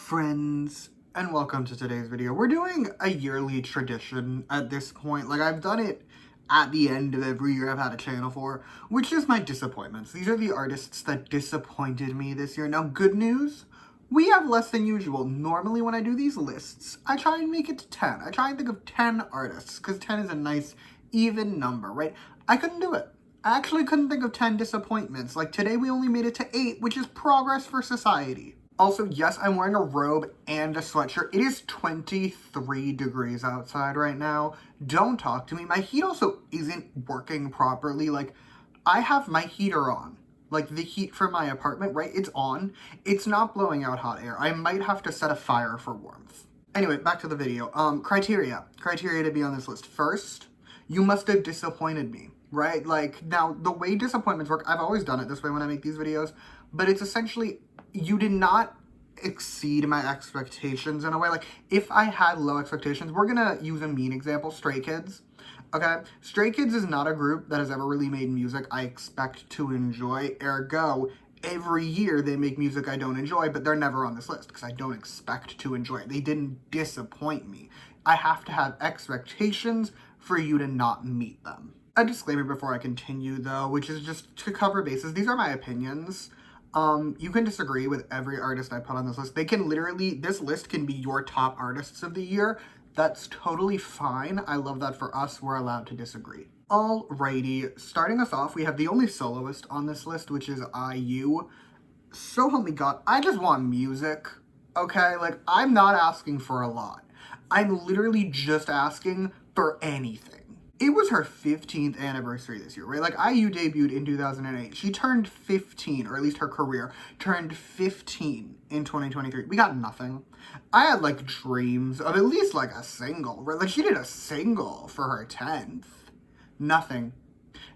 friends, and welcome to today's video. We're doing a yearly tradition at this point. Like, I've done it at the end of every year I've had a channel for, which is my disappointments. These are the artists that disappointed me this year. Now, good news, we have less than usual. Normally when I do these lists, I try and make it to 10. I try and think of 10 artists, because 10 is a nice, even number, right? I couldn't do it. I actually couldn't think of 10 disappointments. Like, today we only made it to 8, which is progress for society. Also, yes, I'm wearing a robe and a sweatshirt. It is 23 degrees outside right now. Don't talk to me. My heat also isn't working properly. Like, I have my heater on. Like, the heat for my apartment, right? It's on. It's not blowing out hot air. I might have to set a fire for warmth. Anyway, back to the video. Criteria. Criteria to be on this list. First, you must have disappointed me, right? Like, now, the way disappointments work, I've always done it this way when I make these videos, but it's essentially, you did not exceed my expectations in a way. Like, if I had low expectations, we're gonna use a mean example, Stray Kids. Okay, Stray Kids is not a group that has ever really made music I expect to enjoy, ergo, every year they make music I don't enjoy, but they're never on this list because I don't expect to enjoy it. They didn't disappoint me. I have to have expectations for you to not meet them. A disclaimer before I continue though, which is just to cover bases. These are my opinions. You can disagree with every artist I put on this list. They can literally, this list can be your top artists of the year. That's totally fine. I love that for us. We're allowed to disagree. Alrighty, starting us off, we have the only soloist on this list, which is IU. So help me God, I just want music, okay? Like, I'm not asking for a lot. I'm literally just asking for anything. It was her 15th anniversary this year, right? Like, IU debuted in 2008. She turned 15, or at least her career turned 15 in 2023. We got nothing. I had, like, dreams of at least, like, a single, right? Like, she did a single for her 10th. Nothing.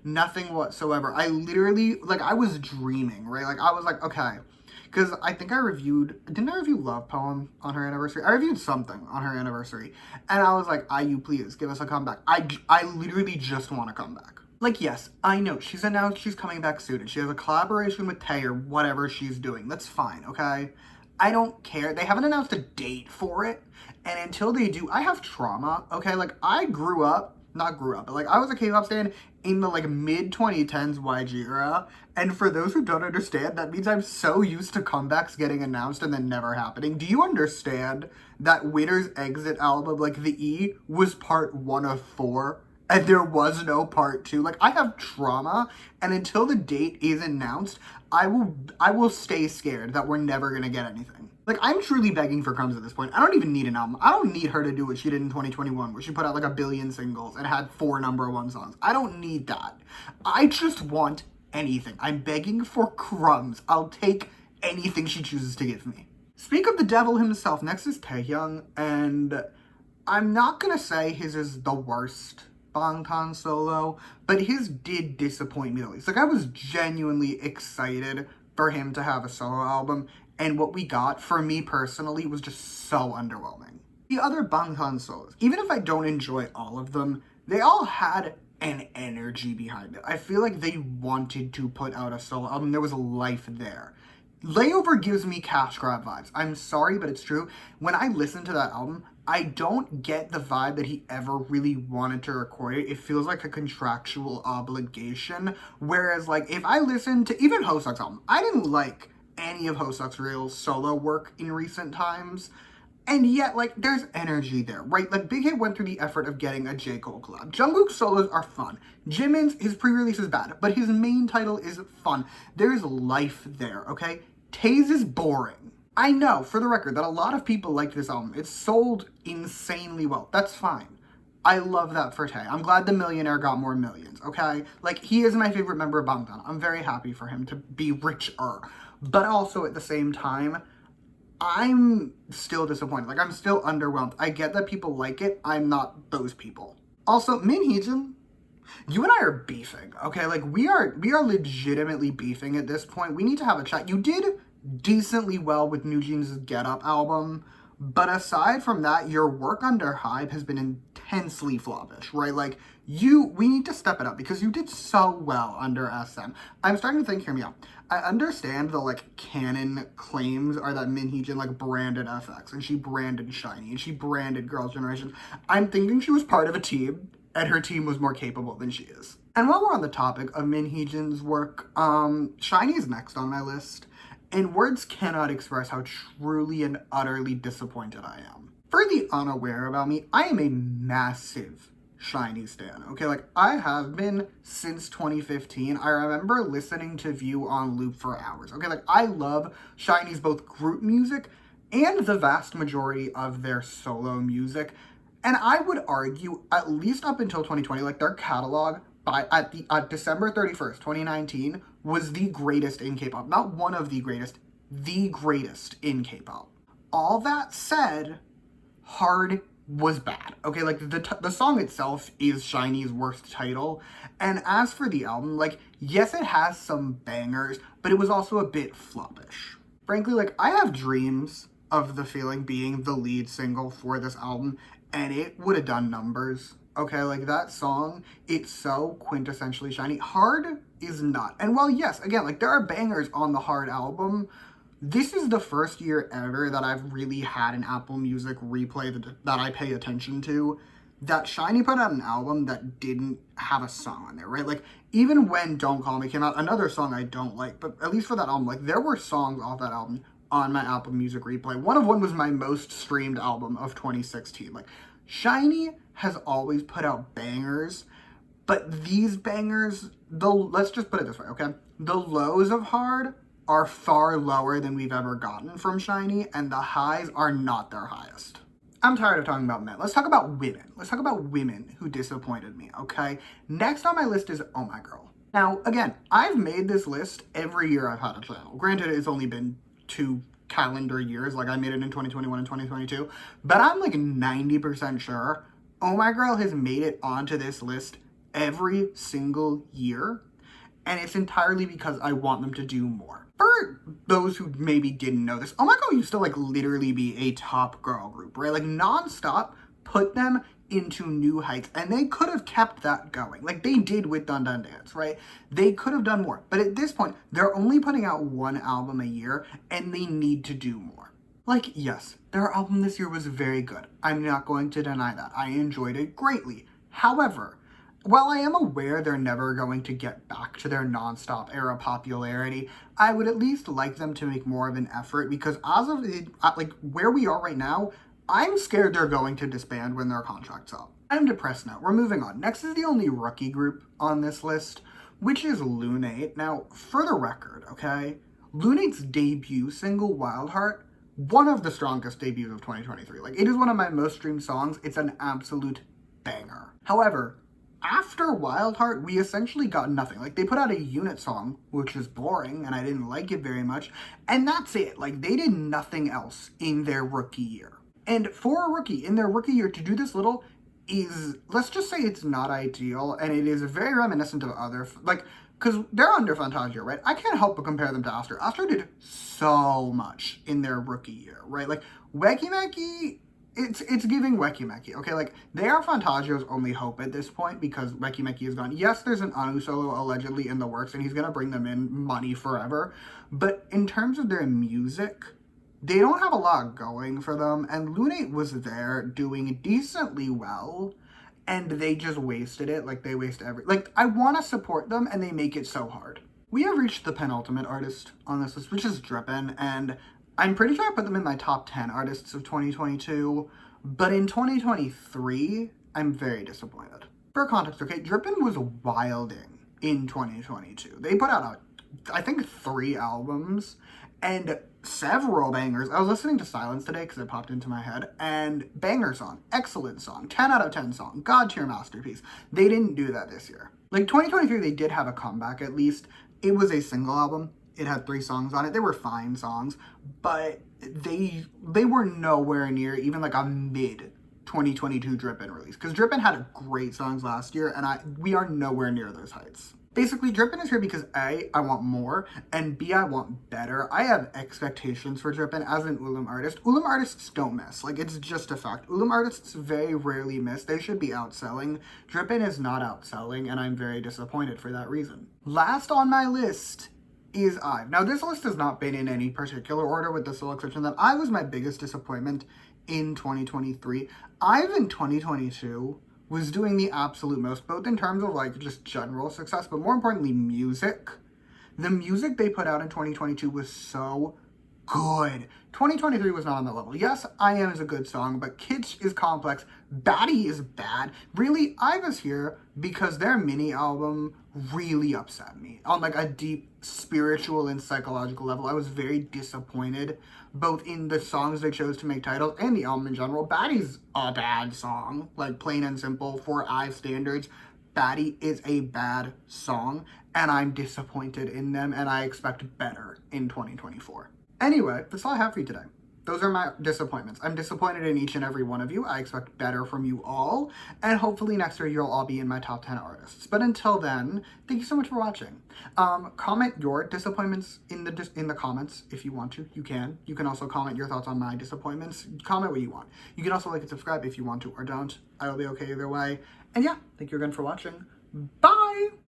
Nothing whatsoever. I literally, like, I was dreaming, right? Like, I was like, okay. Because I think I reviewed, didn't I review Love Poem on her anniversary? I reviewed something on her anniversary. And I was like, IU, please, give us a comeback. I literally just want to come back. Like, yes, I know, she's announced she's coming back soon. And she has a collaboration with Tay or whatever she's doing. That's fine, okay? I don't care. They haven't announced a date for it. And until they do, I have trauma, okay? Like, I grew up, not grew up, but like I was a K-pop stan in the like mid 2010s YG era, and for those who don't understand, that means I'm so used to comebacks getting announced and then never happening. Do you understand that Winner's Exit album, like the E, was part 1 of 4 and there was no part 2? Like, I have trauma, and until the date is announced, I will stay scared that we're never gonna get anything. Like, I'm truly begging for crumbs at this point. I don't even need an album. I don't need her to do what she did in 2021, where she put out like 1 billion singles and had 4 #1 songs. I don't need that. I just want anything. I'm begging for crumbs. I'll take anything she chooses to give me. Speak of the devil himself, next is Taehyung, and I'm not gonna say his is the worst Bangtan solo, but his did disappoint me at least. Like, I was genuinely excited for him to have a solo album, and what we got, for me personally, was just so underwhelming. The other Bangtan solos, even if I don't enjoy all of them, they all had an energy behind it. I feel like they wanted to put out a solo album. There was life there. Layover gives me cash grab vibes. I'm sorry, but it's true. When I listen to that album, I don't get the vibe that he ever really wanted to record it. It feels like a contractual obligation. Whereas, like, if I listen to even Hoseok's album, I didn't like any of Hoseok's real solo work in recent times. And yet, like, there's energy there, right? Like, Big Hit went through the effort of getting a J. Cole collab. Jungkook's solos are fun. Jimin's, his pre-release is bad, but his main title is fun. There's life there, okay? Tae's is boring. I know, for the record, that a lot of people liked this album. It sold insanely well. That's fine. I love that for Tae. I'm glad the Millionaire got more millions, okay? Like, he is my favorite member of Bangtan. I'm very happy for him to be richer. But also, at the same time, I'm still disappointed. Like, I'm still underwhelmed. I get that people like it. I'm not those people. Also, Min Heejin, you and I are beefing, okay? Like, we are legitimately beefing at this point. We need to have a chat. You did decently well with New Jeans' Get Up album, But aside from that, your work under Hype has been intensely floppish, right? Like, we need to step it up because you did so well under SM. I'm starting to think, hear me out. I understand the, like, canon claims are that Minheejin, like, branded FX, and she branded SHINee, and she branded Girls' Generation. I'm thinking she was part of a team, and her team was more capable than she is. And while we're on the topic of Minheejin's work, SHINee is next on my list. And words cannot express how truly and utterly disappointed I am. For the unaware about me, I am a massive SHINee stan, okay? Like, I have been since 2015. I remember listening to View on loop for hours, okay? Like, I love SHINee's both group music and the vast majority of their solo music. And I would argue, at least up until 2020, like, their catalog at December 31st, 2019, was the greatest in K-pop. Not one of the greatest in K-pop. All that said, Hard was bad. Okay, like, the song itself is SHINee's worst title. And as for the album, like, yes, it has some bangers, but it was also a bit floppish. Frankly, like, I have dreams of The Feeling being the lead single for this album, and it would have done numbers. Okay, like, that song, it's so quintessentially SHINee. Hard is not. And while, yes, again, like, there are bangers on the Hard album, this is the first year ever that I've really had an Apple Music replay that I pay attention to, that SHINee put out an album that didn't have a song on there, right? Like, even when Don't Call Me came out, another song I don't like, but at least for that album, like, there were songs off that album on my Apple Music replay. One of them was my most streamed album of 2016. Like, SHINee has always put out bangers, but these bangers, let's just put it this way, okay? The lows of Hard are far lower than we've ever gotten from SHINee, and the highs are not their highest. I'm tired of talking about men. Let's talk about women. Let's talk about women who disappointed me, okay? Next on my list is Oh My Girl. Now, again, I've made this list every year I've had a channel. Granted, it's only been 2 calendar years, like I made it in 2021 and 2022, but I'm like 90% sure Oh My Girl has made it onto this list every single year, and it's entirely because I want them to do more. For those who maybe didn't know this, Oh My Girl used to, like, literally be a top girl group, right? Like, non-stop put them into new heights, and they could have kept that going, like they did with Dun Dun Dance, right? They could have done more, but at this point, they're only putting out 1 album a year, and they need to do more. Like, yes, their album this year was very good. I'm not going to deny that. I enjoyed it greatly. However, while I am aware they're never going to get back to their non-stop era popularity, I would at least like them to make more of an effort, because as of like where we are right now, I'm scared they're going to disband when their contract's up. I'm depressed now. We're moving on. Next is the only rookie group on this list, which is Lunate. Now, for the record, okay, Lunate's debut single, Wild Heart, one of the strongest debuts of 2023. Like, it is one of my most streamed songs. It's an absolute banger. However, after Wild Heart, we essentially got nothing. Like, they put out a unit song, which is boring, and I didn't like it very much, and that's it. Like, they did nothing else in their rookie year. And for a rookie, in their rookie year, to do this little is, let's just say it's not ideal, and it is very reminiscent of other, like, because they're under Fantasia, right? I can't help but compare them to Astra. Astra did so much in their rookie year, right? Like, Weki Meki, it's giving Weki Meki, okay? Like, they are Fantasia's only hope at this point because Weki Meki is gone. Yes, there's an Anu solo allegedly in the works, and he's going to bring them in money forever. But in terms of their music, they don't have a lot going for them, and Lunate was there doing decently well, and they just wasted it. Like, they waste like, I want to support them, and they make it so hard. We have reached the penultimate artist on this list, which is Drippin', and I'm pretty sure I put them in my top 10 artists of 2022, but in 2023, I'm very disappointed. For context, okay, Drippin' was wilding in 2022. They put out, I think, 3 albums, and several bangers. I was listening to Silence today because it popped into my head, and banger song, excellent song, 10 out of 10 song, god tier masterpiece. They didn't do that this year. Like, 2023, they did have a comeback at least. It was a single album. It had 3 songs on it. They were fine songs, but they were nowhere near even like a mid 2022 Drippin' release, because Drippin' had great songs last year, and we are nowhere near those heights. Basically, Drippin' is here because A, I want more, and B, I want better. I have expectations for Drippin' as an Ulum artist. Ulum artists don't miss. Like, it's just a fact. Ulum artists very rarely miss. They should be outselling. Drippin' is not outselling, and I'm very disappointed for that reason. Last on my list is IVE. Now, this list has not been in any particular order, with the sole exception that IVE was my biggest disappointment in 2023. IVE in 2022 was doing the absolute most, both in terms of like just general success, but more importantly, music. The music they put out in 2022 was so good. 2023 was not on that level. Yes, I Am is a good song, but Kitsch is complex. Baddie is bad. Really, I was here because their mini album really upset me on like a deep spiritual and psychological level. I was very disappointed both in the songs they chose to make titles and the album in general. Baddie's a bad song, like plain and simple for IVE standards. Baddie is a bad song, and I'm disappointed in them, and I expect better in 2024. Anyway, that's all I have for you today. Those are my disappointments. I'm disappointed in each and every one of you. I expect better from you all, and hopefully next year you'll all be in my top 10 artists. But until then, thank you so much for watching. Comment your disappointments in the comments if you want to. You can. You can also comment your thoughts on my disappointments. Comment what you want. You can also like and subscribe if you want to or don't. I will be okay either way. And yeah, thank you again for watching. Bye!